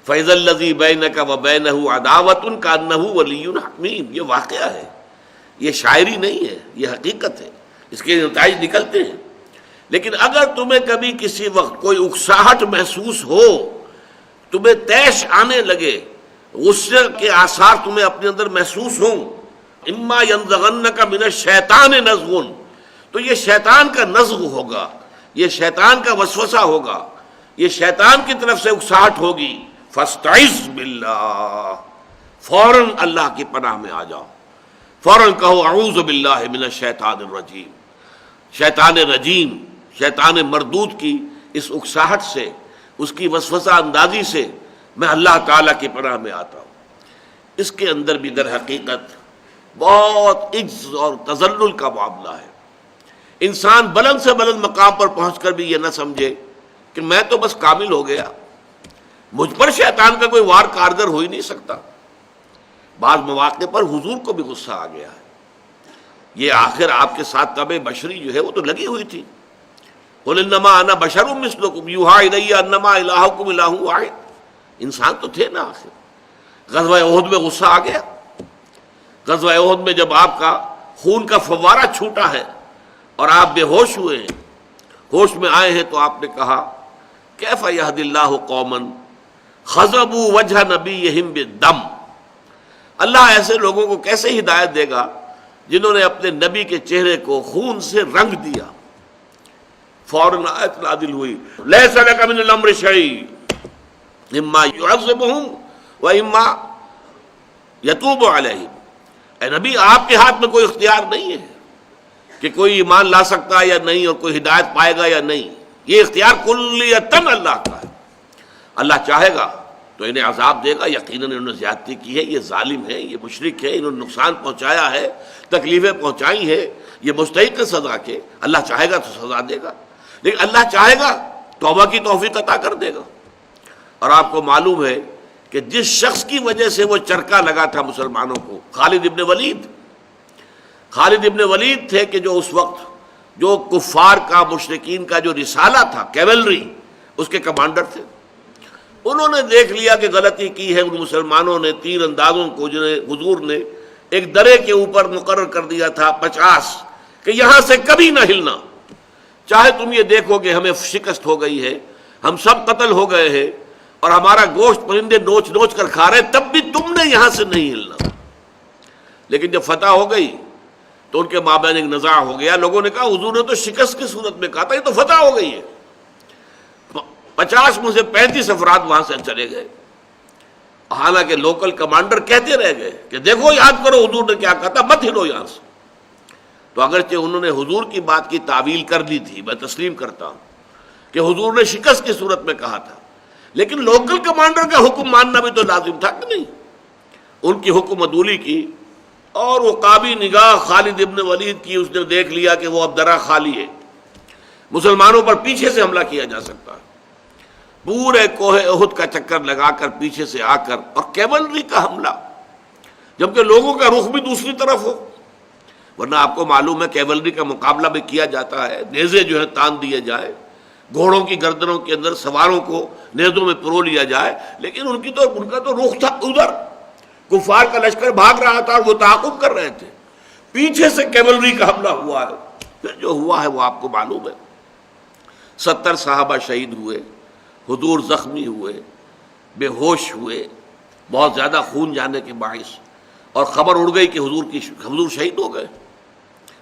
فَإِذَا الَّذِي بَيْنَكَ وَبَيْنَهُ عَدَاوَةٌ كَأَنَّهُ وَلِيٌّ حَمِيمٌ. یہ واقعہ ہے، یہ شاعری نہیں ہے، یہ حقیقت ہے، اس کے نتائج نکلتے ہیں. لیکن اگر تمہیں کبھی کسی وقت کوئی اکساہٹ محسوس ہو، تمہیں طیش آنے لگے، غصے کے آثار تمہیں اپنے اندر محسوس ہوں، اما ينزغنك من الشیطان نزغ، تو یہ شیطان کا نزغ ہوگا، یہ شیطان کا وسوسہ ہوگا، یہ شیطان کی طرف سے اکساہٹ ہوگی. فاستعذ باللہ، فوراً اللہ کی پناہ میں آ جاؤ، فوراً کہو اعوذ باللہ من الشیطان الرجیم. شیطان رجیم، شیطان مردود کی اس اکساہٹ سے، اس کی وسوسہ اندازی سے میں اللہ تعالیٰ کی پناہ میں آتا ہوں. اس کے اندر بھی در حقیقت بہت عجز اور تذلل کا معاملہ ہے. انسان بلند سے بلند مقام پر پہنچ کر بھی یہ نہ سمجھے کہ میں تو بس کامل ہو گیا، مجھ پر شیطان کا کوئی وار کارگر ہو ہی نہیں سکتا. بعض مواقع پر حضور کو بھی غصہ آ گیا ہے. یہ آخر آپ کے ساتھ طبع بشری جو ہے وہ تو لگی ہوئی تھی. قُلْ إِنَّمَا أَنَا بَشَرٌ مِثْلُكُمْ يُوحَىٰ إِلَيَّ أَنَّمَا إِلَٰهُكُمْ إِلَٰهٌ وَاحِدٌ. انسان تو تھے نا آخر. غزوہ احد میں غصہ آ گیا. غزوہ احد میں جب آپ کا خون کا فوارہ چھوٹا ہے اور آپ بے ہوش ہوئے ہیں، ہوش میں آئے ہیں، تو آپ نے کہا کیف یہد اللہ قوما خضبوا وجہ نبیہم بالدم. اللہ ایسے لوگوں کو کیسے ہدایت دے گا جنہوں نے اپنے نبی کے چہرے کو خون سے رنگ دیا. فوراً آیت نازل ہوئی لیس لک من الامر شیء اما يعذبهم واما یتوب علیہم. اے نبی، آپ کے ہاتھ میں کوئی اختیار نہیں ہے کہ کوئی ایمان لا سکتا ہے یا نہیں اور کوئی ہدایت پائے گا یا نہیں. یہ اختیار کلیتاً اللہ کا ہے. اللہ چاہے گا تو انہیں عذاب دے گا. یقیناً انہوں نے زیادتی کی ہے، یہ ظالم ہے، یہ مشرک ہے، انہوں نے نقصان پہنچایا ہے، تکلیفیں پہنچائی ہیں، یہ مستحق ہے سزا کے. اللہ چاہے گا تو سزا دے گا، لیکن اللہ چاہے گا توبہ کی توفیق عطا کر دے گا. اور آپ کو معلوم ہے کہ جس شخص کی وجہ سے وہ چرکا لگا تھا مسلمانوں کو، خالد ابن ولید تھے کہ جو اس وقت جو کفار کا، مشرکین کا جو رسالہ تھا، کیولری، اس کے کمانڈر تھے۔ انہوں نے دیکھ لیا کہ غلطی کی ہے ان مسلمانوں نے، تیر اندازوں کو جنہیں حضور نے ایک درے کے اوپر مقرر کر دیا تھا 50، کہ یہاں سے کبھی نہ ہلنا، چاہے تم یہ دیکھو کہ ہمیں شکست ہو گئی ہے، ہم سب قتل ہو گئے ہیں اور ہمارا گوشت پرندے نوچ نوچ کر کھا رہے، تب بھی تم نے یہاں سے نہیں ہلنا۔ لیکن جب فتح ہو گئی تو ان کے مابین ایک نزاع ہو گیا، لوگوں نے کہا حضور نے تو شکست کی صورت میں کہا تھا، یہ تو فتح ہو گئی ہے۔ 50 میں سے 35 افراد وہاں سے چلے گئے، حالانکہ لوکل کمانڈر کہتے رہ گئے کہ دیکھو یاد کرو حضور نے کیا کہا تھا، مت ہلو یہاں سے۔ تو اگرچہ انہوں نے حضور کی بات کی تعویل کر دی تھی، میں تسلیم کرتا ہوں کہ حضور نے شکست کی صورت میں کہا تھا، لیکن لوکل کمانڈر کا حکم ماننا بھی تو لازم تھا کہ نہیں؟ ان کی حکم عدولی کی، اور وہ قابی نگاہ خالد ابن ولید کی، اس نے دیکھ لیا کہ وہ اب درہ خالی ہے، مسلمانوں پر پیچھے سے حملہ کیا جا سکتا ہے۔ پورے کوہ احد کا چکر لگا کر پیچھے سے آ کر، اور کیولری کا حملہ، جبکہ لوگوں کا رخ بھی دوسری طرف ہو، ورنہ آپ کو معلوم ہے کیولری کا مقابلہ بھی کیا جاتا ہے، نیزے جو ہے تان دیے جائے، گھوڑوں کی گردنوں کے اندر سواروں کو نیزوں میں پرو لیا جائے، لیکن ان کا تو رخ تھا ادھر، کفار کا لشکر بھاگ رہا تھا اور وہ تعاقب کر رہے تھے، پیچھے سے کیولری کا حملہ ہوا ہے۔ پھر جو ہوا ہے وہ آپ کو معلوم ہے، 70 صحابہ شہید ہوئے، حضور زخمی ہوئے، بے ہوش ہوئے، بہت زیادہ خون جانے کے باعث، اور خبر اڑ گئی کہ حضور شہید ہو گئے،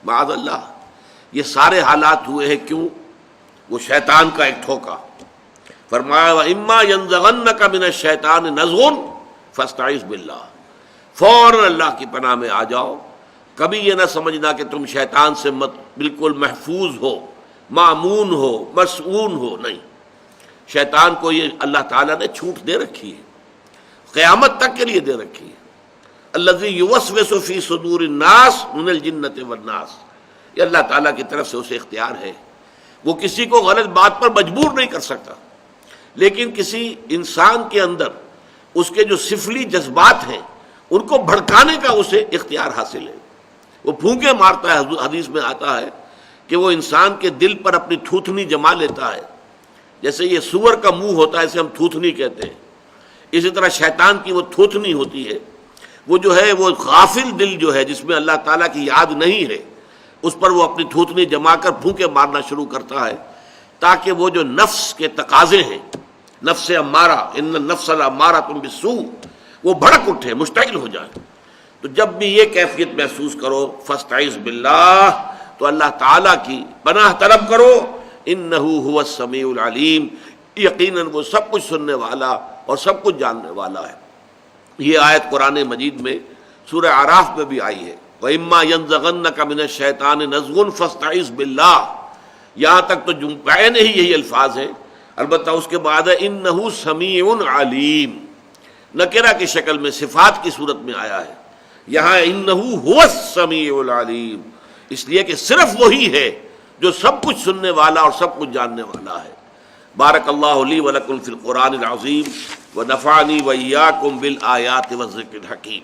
معاذ اللہ۔ یہ سارے حالات ہوئے ہیں کیوں؟ وہ شیطان کا ایک ٹھوکا۔ فرمایا وَإِمَّا يَنزَغَنَّكَ مِنَ الشَّيْطَانِ نَزْغٌ فَاسْتَعِذْ بِاللَّهِ، فوراً اللہ کی پناہ میں آ جاؤ، کبھی یہ نہ سمجھنا کہ تم شیطان سے بالکل محفوظ ہو، مامون ہو، مسعون ہو، نہیں، شیطان کو یہ اللہ تعالیٰ نے چھوٹ دے رکھی ہے، قیامت تک کے لیے دے رکھی ہے۔ الذی یوسوس فی صدور الناس من الجنۃ والناس، یہ اللہ تعالیٰ کی طرف سے اسے اختیار ہے، وہ کسی کو غلط بات پر مجبور نہیں کر سکتا، لیکن کسی انسان کے اندر اس کے جو سفلی جذبات ہیں ان کو بھڑکانے کا اسے اختیار حاصل ہے، وہ پھونکے مارتا ہے۔ حدیث میں آتا ہے کہ وہ انسان کے دل پر اپنی تھوتنی جما لیتا ہے، جیسے یہ سور کا منہ ہوتا ہے اسے ہم تھوتنی کہتے ہیں، اسی طرح شیطان کی وہ تھوتنی ہوتی ہے، وہ جو ہے وہ غافل دل جو ہے جس میں اللہ تعالیٰ کی یاد نہیں ہے، اس پر وہ اپنی تھوتنی جما کر پھونکے مارنا شروع کرتا ہے، تاکہ وہ جو نفس کے تقاضے ہیں، نفس امارہ، ان النفس لامارۃ بالسوء، وہ بھڑک اٹھے، مشتعل ہو جائے۔ تو جب بھی یہ کیفیت محسوس کرو فاستعذ باللہ، تو اللہ تعالیٰ کی پناہ طلب کرو، انہ هو السمیع العلیم، یقیناً وہ سب کچھ سننے والا اور سب کچھ جاننے والا ہے۔ یہ آیت قرآن مجید میں سورہ اعراف میں بھی آئی ہے، وَإِمَّا يَنزَغَنَّكَ مِنَ الشَّيْطَانِ نَزْغٌ فَاسْتَعِذْ بِاللَّهِ، یہاں تک تو پہلے ہی یہی الفاظ ہیں، البتہ اس کے بعد ہے انہ سمیع علیم، نکرہ کی شکل میں صفات کی صورت میں آیا ہے، یہاں انہ هو السمیع العلیم، اس لیے کہ صرف وہی ہے جو سب کچھ سننے والا اور سب کچھ جاننے والا ہے۔ بارک اللہ لی ولکم فی القرآن العظیم ونفعنی وإیاکم بالآیات والذکر الحکیم۔